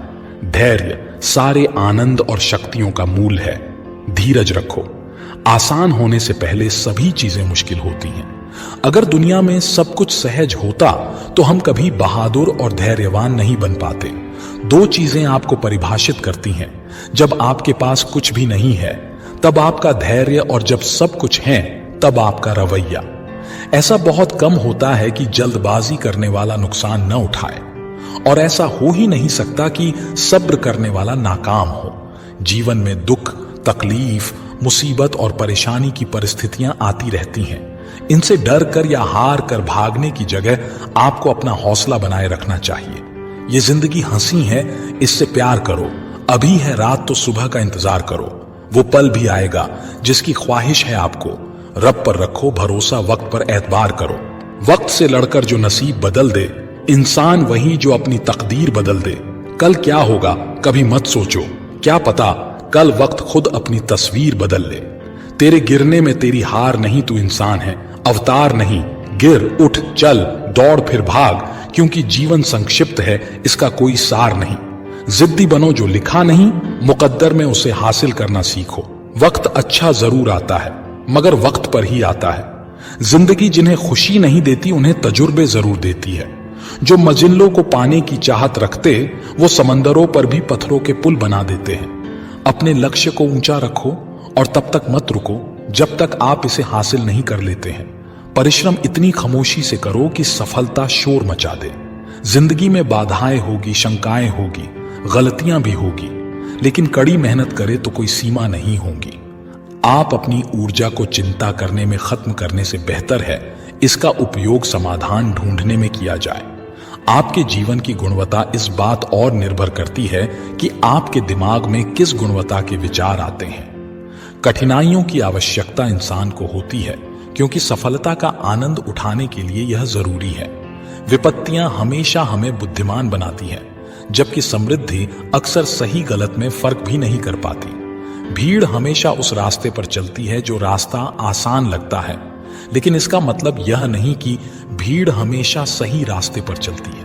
धैर्य सारे आनंद और शक्तियों का मूल है। धीरज रखो। आसान होने से पहले सभी चीजें मुश्किल होती हैं। अगर दुनिया में सब कुछ सहज होता तो हम कभी बहादुर और धैर्यवान नहीं बन पाते। दो चीजें आपको परिभाषित करती हैं, जब आपके पास कुछ भी नहीं है तब आपका धैर्य, और जब सब कुछ है तब आपका रवैया। ऐसा बहुत कम होता है कि जल्दबाजी करने वाला नुकसान न उठाए, और ऐसा हो ही नहीं सकता कि सब्र करने वाला नाकाम हो। जीवन में दुख, तकलीफ, मुसीबत और परेशानी की परिस्थितियां आती रहती हैं। इनसे डर कर या हार कर भागने की जगह आपको अपना हौसला बनाए रखना चाहिए। ये जिंदगी हंसी है, इससे प्यार करो। अभी है रात तो सुबह का इंतजार करो। वो पल भी आएगा जिसकी ख्वाहिश है आपको। रब पर रखो भरोसा, वक्त पर एतबार करो। वक्त से लड़कर जो नसीब बदल दे, इंसान वही जो अपनी तकदीर बदल दे। कल क्या होगा कभी मत सोचो, क्या पता कल वक्त खुद अपनी तस्वीर बदल ले। तेरे गिरने में तेरी हार नहीं, तू इंसान है, अवतार नहीं। गिर, उठ, चल, दौड़, फिर भाग, क्योंकि जीवन संक्षिप्त है, इसका कोई सार नहीं। जिद्दी बनो, जो लिखा नहीं मुकद्दर में उसे हासिल करना सीखो। वक्त अच्छा जरूर आता है, मगर वक्त पर ही आता है। जिंदगी जिन्हें खुशी नहीं देती उन्हें तजुर्बे जरूर देती है। जो मजिल्लों को पाने की चाहत रखते वो समंदरों पर भी पत्थरों के पुल बना देते हैं। अपने लक्ष्य को ऊंचा रखो और तब तक मत रुको जब तक आप इसे हासिल नहीं कर लेते हैं। परिश्रम इतनी खामोशी से करो कि सफलता शोर मचा दे। जिंदगी में बाधाएं होगी, शंकाएं होगी, गलतियां भी होगी, लेकिन कड़ी मेहनत करे तो कोई सीमा नहीं होगी। आप अपनी ऊर्जा को चिंता करने में खत्म करने से बेहतर है इसका उपयोग समाधान ढूंढने में किया जाए। आपके जीवन की गुणवत्ता इस बात और निर्भर करती है कि आपके दिमाग में किस गुणवत्ता के विचार आते हैं। कठिनाइयों की आवश्यकता इंसान को होती है, क्योंकि सफलता का आनंद उठाने के लिए यह जरूरी है। विपत्तियां हमेशा हमें बुद्धिमान बनाती हैं, जबकि समृद्धि अक्सर सही गलत में फर्क भी नहीं कर पाती। भीड़ हमेशा उस रास्ते पर चलती है जो रास्ता आसान लगता है, लेकिन इसका मतलब यह नहीं कि भीड़ हमेशा सही रास्ते पर चलती है।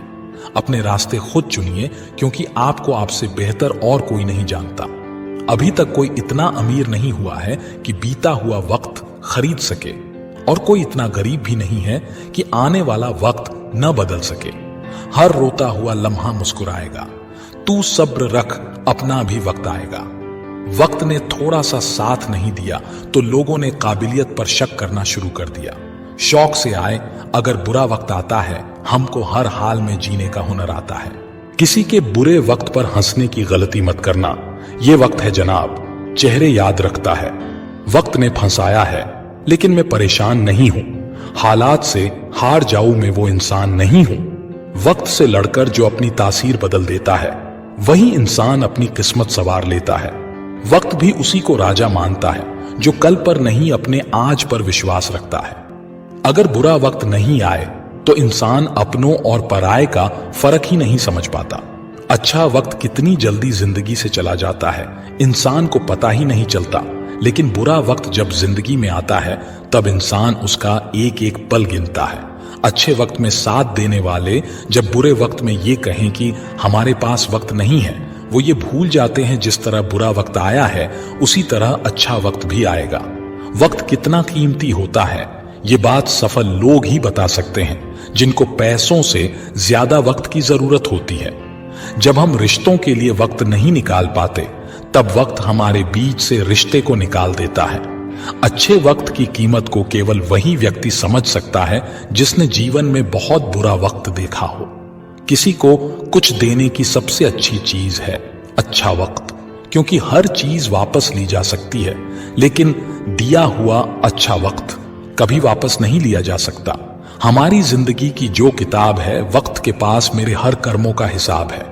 अपने रास्ते खुद चुनिए, क्योंकि आपको आपसे बेहतर और कोई नहीं जानता। अभी तक कोई इतना अमीर नहीं हुआ है कि बीता हुआ वक्त खरीद सके, और कोई इतना गरीब भी नहीं है कि आने वाला वक्त न बदल सके। हर रोता हुआ लम्हा मुस्कुराएगा। तू सब्र रख, अपना भी वक्त आएगा। वक्त ने थोड़ा सा साथ नहीं दिया तो लोगों ने काबिलियत पर शक करना शुरू कर दिया। शौक से आए, अगर बुरा वक्त आता है हमको हर हाल में जीने का हुनर आता है। किसी के बुरे वक्त पर हंसने की गलती मत करना। ये वक्त है जनाब, चेहरे याद रखता है। वक्त ने फंसाया है, लेकिन मैं परेशान नहीं हूं। हालात से हार जाऊं मैं वो इंसान नहीं हूं। वक्त से लड़कर जो अपनी तासीर बदल देता है वही इंसान अपनी किस्मत सवार लेता है। वक्त भी उसी को राजा मानता है जो कल पर नहीं अपने आज पर विश्वास रखता है। अगर बुरा वक्त नहीं आए तो इंसान अपनों और पराये का फर्क ही नहीं समझ पाता। अच्छा वक्त कितनी जल्दी जिंदगी से चला जाता है इंसान को पता ही नहीं चलता, लेकिन बुरा वक्त जब जिंदगी में आता है तब इंसान उसका एक एक पल गिनता है। अच्छे वक्त में साथ देने वाले जब बुरे वक्त में ये कहें कि हमारे पास वक्त नहीं है, वो ये भूल जाते हैं जिस तरह बुरा वक्त आया है उसी तरह अच्छा वक्त भी आएगा। वक्त कितना कीमती होता है ये बात सफल लोग ही बता सकते हैं जिनको पैसों से ज्यादा वक्त की जरूरत होती है। जब हम रिश्तों के लिए वक्त नहीं निकाल पाते तब वक्त हमारे बीच से रिश्ते को निकाल देता है। अच्छे वक्त की कीमत को केवल वही व्यक्ति समझ सकता है जिसने जीवन में बहुत बुरा वक्त देखा हो। किसी को कुछ देने की सबसे अच्छी चीज है अच्छा वक्त, क्योंकि हर चीज वापस ली जा सकती है, लेकिन दिया हुआ अच्छा वक्त कभी वापस नहीं लिया जा सकता। हमारी जिंदगी की जो किताब है, वक्त के पास मेरे हर कर्मों का हिसाब है।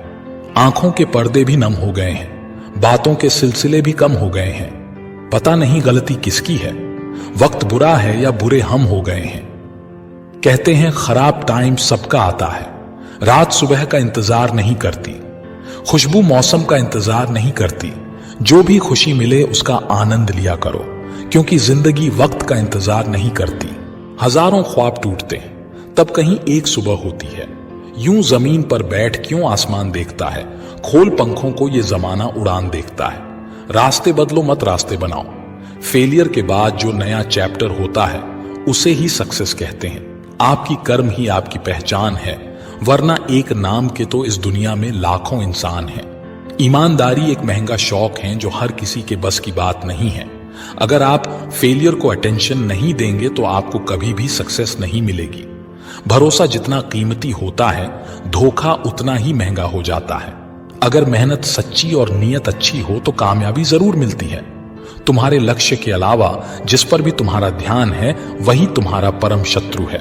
आंखों के पर्दे भी नम हो गए हैं, बातों के सिलसिले भी कम हो गए हैं। पता नहीं गलती किसकी है, वक्त बुरा है या बुरे हम हो गए हैं। कहते हैं खराब टाइम सबका आता है, रात सुबह का इंतजार नहीं करती, खुशबू मौसम का इंतजार नहीं करती। जो भी खुशी मिले उसका आनंद लिया करो, क्योंकि जिंदगी वक्त का इंतजार नहीं करती। हजारों ख्वाब टूटते हैं तब कहीं एक सुबह होती है। यूं जमीन पर बैठ क्यों आसमान देखता है, खोल पंखों को ये जमाना उड़ान देखता है। रास्ते बदलो मत रास्ते बनाओ। फेलियर के बाद जो नया चैप्टर होता है उसे ही सक्सेस कहते हैं। आपकी कर्म ही आपकी पहचान है, वरना एक नाम के तो इस दुनिया में लाखों इंसान हैं। ईमानदारी एक महंगा शौक है जो हर किसी के बस की बात नहीं है। अगर आप फेलियर को अटेंशन नहीं देंगे तो आपको कभी भी सक्सेस नहीं मिलेगी। भरोसा जितना कीमती होता है, धोखा उतना ही महंगा हो जाता है। अगर मेहनत सच्ची और नीयत अच्छी हो तो कामयाबी जरूर मिलती है। तुम्हारे लक्ष्य के अलावा जिस पर भी तुम्हारा ध्यान है वही तुम्हारा परम शत्रु है।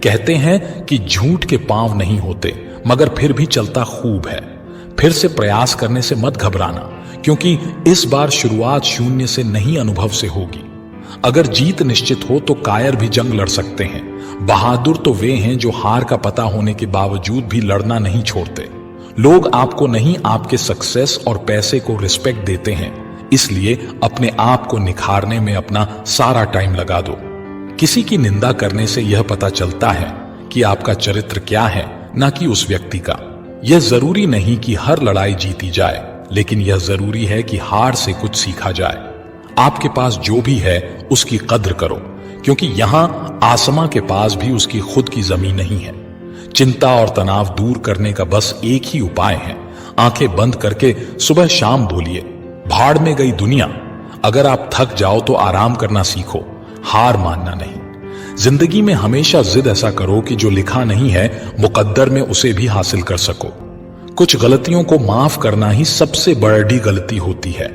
कहते हैं कि झूठ के पांव नहीं होते, मगर फिर भी चलता खूब है। फिर से प्रयास करने से मत घबराना, क्योंकि इस बार शुरुआत शून्य से नहीं अनुभव से होगी। अगर जीत निश्चित हो तो कायर भी जंग लड़ सकते हैं। बहादुर तो वे हैं जो हार का पता होने के बावजूद भी लड़ना नहीं छोड़ते। लोग आपको नहीं, आपके सक्सेस और पैसे को रिस्पेक्ट देते हैं, इसलिए अपने आप को निखारने में अपना सारा टाइम लगा दो। किसी की निंदा करने से यह पता चलता है कि आपका चरित्र क्या है, ना कि उस व्यक्ति का। यह जरूरी नहीं कि हर लड़ाई जीती जाए, लेकिन यह जरूरी है कि हार से कुछ सीखा जाए। आपके पास जो भी है उसकी कद्र करो, क्योंकि यहां आसमां के पास भी उसकी खुद की जमीन नहीं है। चिंता और तनाव दूर करने का बस एक ही उपाय है, आंखें बंद करके सुबह शाम बोलिए, भाड़ में गई दुनिया। अगर आप थक जाओ तो आराम करना सीखो, हार मानना नहीं। जिंदगी में हमेशा जिद ऐसा करो कि जो लिखा नहीं है मुकद्दर में उसे भी हासिल कर सको। कुछ गलतियों को माफ करना ही सबसे बड़ी गलती होती है।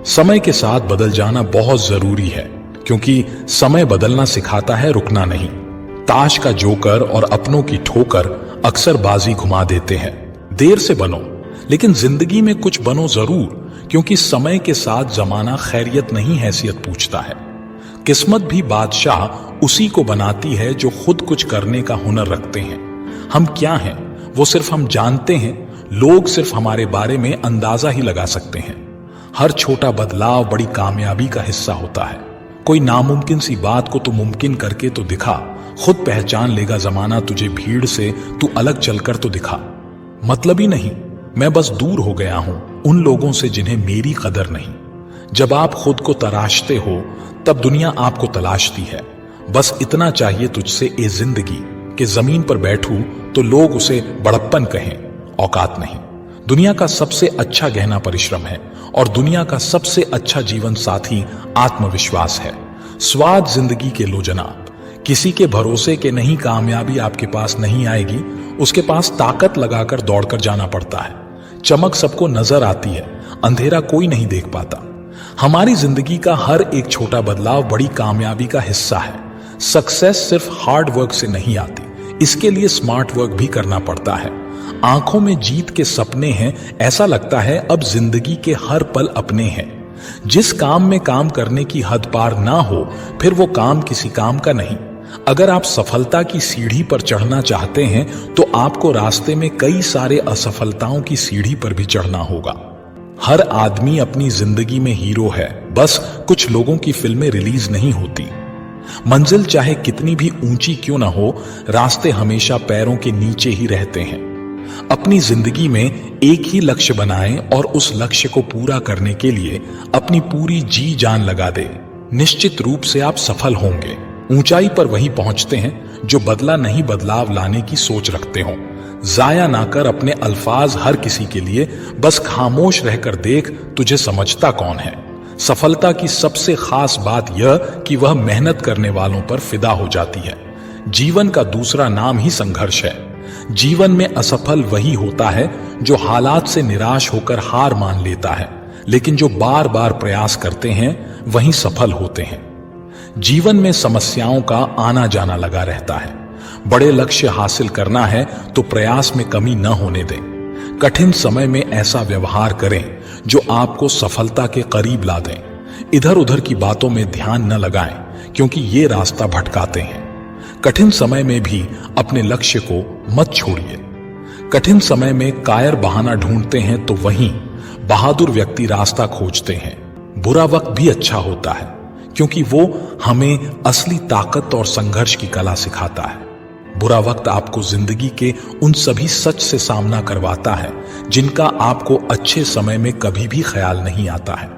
समय के साथ बदल जाना बहुत जरूरी है, क्योंकि समय बदलना सिखाता है, रुकना नहीं। ताश का जोकर और अपनों की ठोकर अक्सर बाजी घुमा देते हैं। देर से बनो, लेकिन जिंदगी में कुछ बनो जरूर, क्योंकि समय के साथ जमाना खैरियत नहीं हैसियत पूछता है। किस्मत भी बादशाह उसी को बनाती है जो खुद कुछ करने का हुनर रखते हैं। हम क्या हैं वो सिर्फ हम जानते हैं, लोग सिर्फ हमारे बारे में अंदाजा ही लगा सकते हैं। हर छोटा बदलाव बड़ी कामयाबी का हिस्सा होता है। कोई नामुमकिन सी बात को तो मुमकिन करके तो दिखा, खुद पहचान लेगा जमाना तुझे भीड़ से, तू अलग चलकर तो दिखा। मतलब ही नहीं, मैं बस दूर हो गया हूं उन लोगों से जिन्हें मेरी कदर नहीं। जब आप खुद को तराशते हो तब दुनिया आपको तलाशती है। बस इतना चाहिए तुझसे ए जिंदगी कि जमीन पर बैठूं तो लोग उसे बड़प्पन कहें, औकात नहीं। दुनिया का सबसे अच्छा गहना परिश्रम है, और दुनिया का सबसे अच्छा जीवन साथी आत्मविश्वास है। स्वाद जिंदगी के लो जनाब, किसी के भरोसे के नहीं कामयाबी आपके पास नहीं आएगी, उसके पास ताकत लगाकर दौड़कर जाना पड़ता है। चमक सबको नजर आती है, अंधेरा कोई नहीं देख पाता। हमारी जिंदगी का हर एक छोटा बदलाव बड़ी कामयाबी का हिस्सा है। सक्सेस सिर्फ हार्ड वर्क से नहीं आती, इसके लिए स्मार्ट वर्क भी करना पड़ता है। आंखों में जीत के सपने हैं, ऐसा लगता है अब जिंदगी के हर पल अपने हैं। जिस काम में काम करने की हद पार ना हो, फिर वो काम किसी काम का नहीं। अगर आप सफलता की सीढ़ी पर चढ़ना चाहते हैं तो आपको रास्ते में कई सारे असफलताओं की सीढ़ी पर भी चढ़ना होगा। हर आदमी अपनी जिंदगी में हीरो है, बस कुछ लोगों की फिल्में रिलीज नहीं होती। मंजिल चाहे कितनी भी ऊंची क्यों ना हो, रास्ते हमेशा पैरों के नीचे ही रहते हैं। अपनी जिंदगी में एक ही लक्ष्य बनाएं और उस लक्ष्य को पूरा करने के लिए अपनी पूरी जी जान लगा दें। निश्चित रूप से आप सफल होंगे। ऊंचाई पर वही पहुंचते हैं जो बदला नहीं बदलाव लाने की सोच रखते हो। जाया ना कर अपने अल्फाज हर किसी के लिए, बस खामोश रहकर देख तुझे समझता कौन है। सफलता की सबसे खास बात यह कि वह मेहनत करने वालों पर फिदा हो जाती है। जीवन का दूसरा नाम ही संघर्ष है। जीवन में असफल वही होता है जो हालात से निराश होकर हार मान लेता है, लेकिन जो बार बार प्रयास करते हैं वही सफल होते हैं। जीवन में समस्याओं का आना जाना लगा रहता है। बड़े लक्ष्य हासिल करना है तो प्रयास में कमी न होने दें। कठिन समय में ऐसा व्यवहार करें जो आपको सफलता के करीब ला दें। इधर उधर की बातों में ध्यान न लगाएं, क्योंकि ये रास्ता भटकाते हैं। कठिन समय में भी अपने लक्ष्य को मत छोड़िए। कठिन समय में कायर बहाना ढूंढते हैं तो वहीं बहादुर व्यक्ति रास्ता खोजते हैं। बुरा वक्त भी अच्छा होता है, क्योंकि वो हमें असली ताकत और संघर्ष की कला सिखाता है। बुरा वक्त आपको जिंदगी के उन सभी सच से सामना करवाता है जिनका आपको अच्छे समय में कभी भी ख्याल नहीं आता है।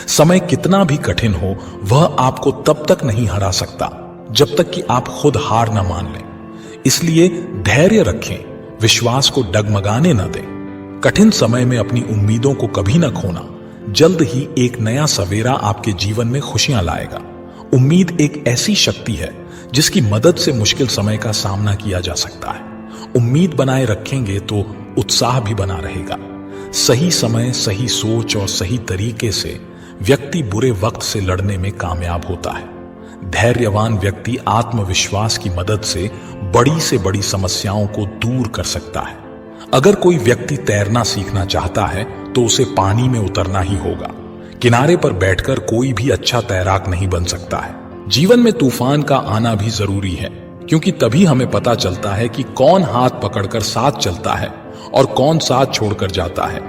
समय कितना भी कठिन हो, वह आपको तब तक नहीं हरा सकता जब तक कि आप खुद हार न मान लें। इसलिए धैर्य रखें, विश्वास को डगमगाने न दें। कठिन समय में अपनी उम्मीदों को कभी न खोना। जल्द ही एक नया सवेरा आपके जीवन में खुशियां लाएगा। उम्मीद एक ऐसी शक्ति है जिसकी मदद से मुश्किल समय का सामना किया जा सकता है। उम्मीद बनाए रखेंगे तो उत्साह भी बना रहेगा। सही समय, सही सोच और सही तरीके से व्यक्ति बुरे वक्त से लड़ने में कामयाब होता है। धैर्यवान व्यक्ति आत्मविश्वास की मदद से बड़ी समस्याओं को दूर कर सकता है। अगर कोई व्यक्ति तैरना सीखना चाहता है तो उसे पानी में उतरना ही होगा। किनारे पर बैठकर कोई भी अच्छा तैराक नहीं बन सकता है। जीवन में तूफान का आना भी जरूरी है, क्योंकि तभी हमें पता चलता है कि कौन हाथ पकड़कर साथ चलता है और कौन साथ छोड़कर जाता है।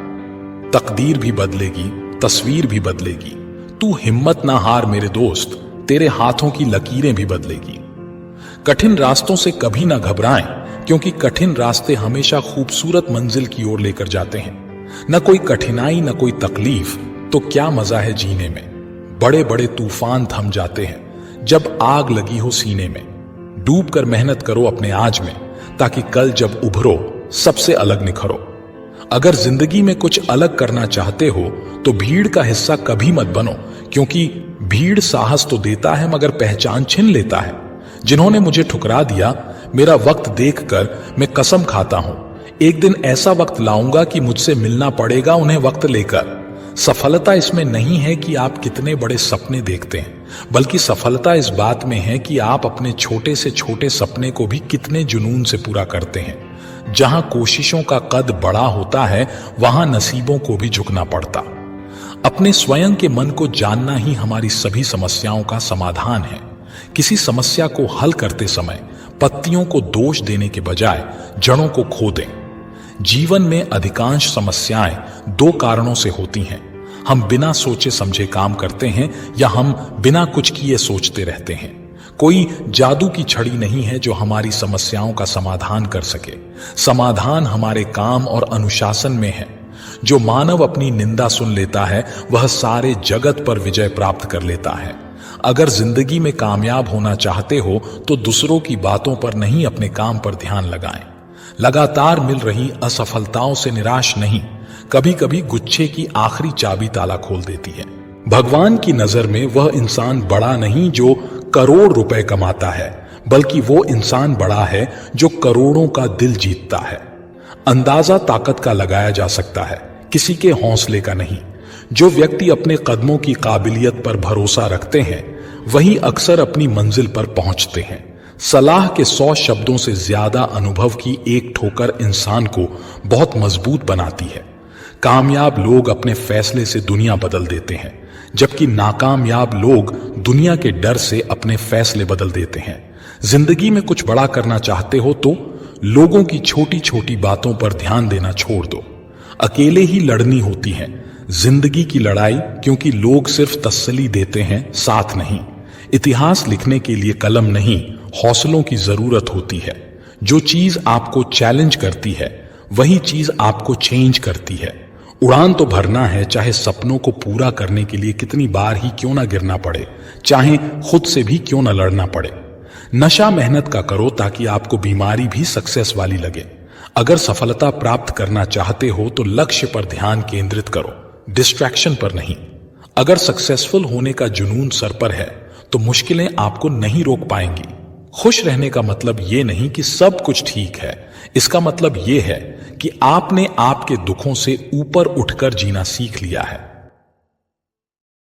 तकदीर भी बदलेगी, तस्वीर भी बदलेगी। तू हिम्मत ना हार मेरे दोस्त, तेरे हाथों की लकीरें भी बदलेगी। कठिन रास्तों से कभी ना घबराएं, क्योंकि कठिन रास्ते हमेशा खूबसूरत मंजिल की ओर लेकर जाते हैं। न कोई कठिनाई, न कोई तकलीफ, तो क्या मजा है जीने में। बड़े बड़े तूफान थम जाते हैं जब आग लगी हो सीने में। डूब कर मेहनत करो अपने आज में, ताकि कल जब उभरो सबसे अलग निखरो। अगर जिंदगी में कुछ अलग करना चाहते हो तो भीड़ का हिस्सा कभी मत बनो, क्योंकि भीड़ साहस तो देता है मगर पहचान छीन लेता है। जिन्होंने मुझे ठुकरा दिया, मेरा वक्त देखकर मैं कसम खाता हूं एक दिन ऐसा वक्त लाऊंगा कि मुझसे मिलना पड़ेगा उन्हें वक्त लेकर। सफलता इसमें नहीं है कि आप कितने बड़े सपने देखते हैं, बल्कि सफलता इस बात में है कि आप अपने छोटे से छोटे सपने को भी कितने जुनून से पूरा करते हैं। जहां कोशिशों का कद बड़ा होता है, वहां नसीबों को भी झुकना पड़ता। अपने स्वयं के मन को जानना ही हमारी सभी समस्याओं का समाधान है। किसी समस्या को हल करते समय पत्तियों को दोष देने के बजाय जड़ों को खो दें। जीवन में अधिकांश समस्याएं दो कारणों से होती हैं। हम बिना सोचे समझे काम करते हैं या हम बिना कुछ किए सोचते रहते हैं। कोई जादू की छड़ी नहीं है जो हमारी समस्याओं का समाधान कर सके। समाधान हमारे काम और अनुशासन में है। जो मानव अपनी निंदा सुन लेता है, वह सारे जगत पर विजय प्राप्त कर लेता है। अगर जिंदगी में कामयाब होना चाहते हो तो दूसरों की बातों पर नहीं, अपने काम पर ध्यान लगाएं। लगातार मिल रही असफलताओं से निराश नहीं, कभी कभी गुच्छे की आखिरी चाबी ताला खोल देती है। भगवान की नजर में वह इंसान बड़ा नहीं जो करोड़ रुपए कमाता है, बल्कि वो इंसान बड़ा है जो करोड़ों का दिल जीतता है। अंदाजा ताकत का लगाया जा सकता है, किसी के हौसले का नहीं। जो व्यक्ति अपने कदमों की काबिलियत पर भरोसा रखते हैं, वही अक्सर अपनी मंजिल पर पहुंचते हैं। सलाह के 100 शब्दों से ज्यादा अनुभव की एक ठोकर इंसान को बहुत मजबूत बनाती है। कामयाब लोग अपने फैसले से दुनिया बदल देते हैं, जबकि नाकामयाब लोग दुनिया के डर से अपने फैसले बदल देते हैं। जिंदगी में कुछ बड़ा करना चाहते हो तो लोगों की छोटी छोटी बातों पर ध्यान देना छोड़ दो। अकेले ही लड़नी होती है जिंदगी की लड़ाई, क्योंकि लोग सिर्फ तसल्ली देते हैं, साथ नहीं। इतिहास लिखने के लिए कलम नहीं, हौसलों की जरूरत होती है। जो चीज आपको चैलेंज करती है, वही चीज आपको चेंज करती है। उड़ान तो भरना है, चाहे सपनों को पूरा करने के लिए कितनी बार ही क्यों ना गिरना पड़े, चाहे खुद से भी क्यों ना लड़ना पड़े। नशा मेहनत का करो ताकि आपको बीमारी भी सक्सेस वाली लगे। अगर सफलता प्राप्त करना चाहते हो तो लक्ष्य पर ध्यान केंद्रित करो, डिस्ट्रैक्शन पर नहीं। अगर सक्सेसफुल होने का जुनून सर पर है तो मुश्किलें आपको नहीं रोक पाएंगी। खुश रहने का मतलब ये नहीं कि सब कुछ ठीक है, इसका मतलब ये है कि आपने आपके दुखों से ऊपर उठकर जीना सीख लिया है।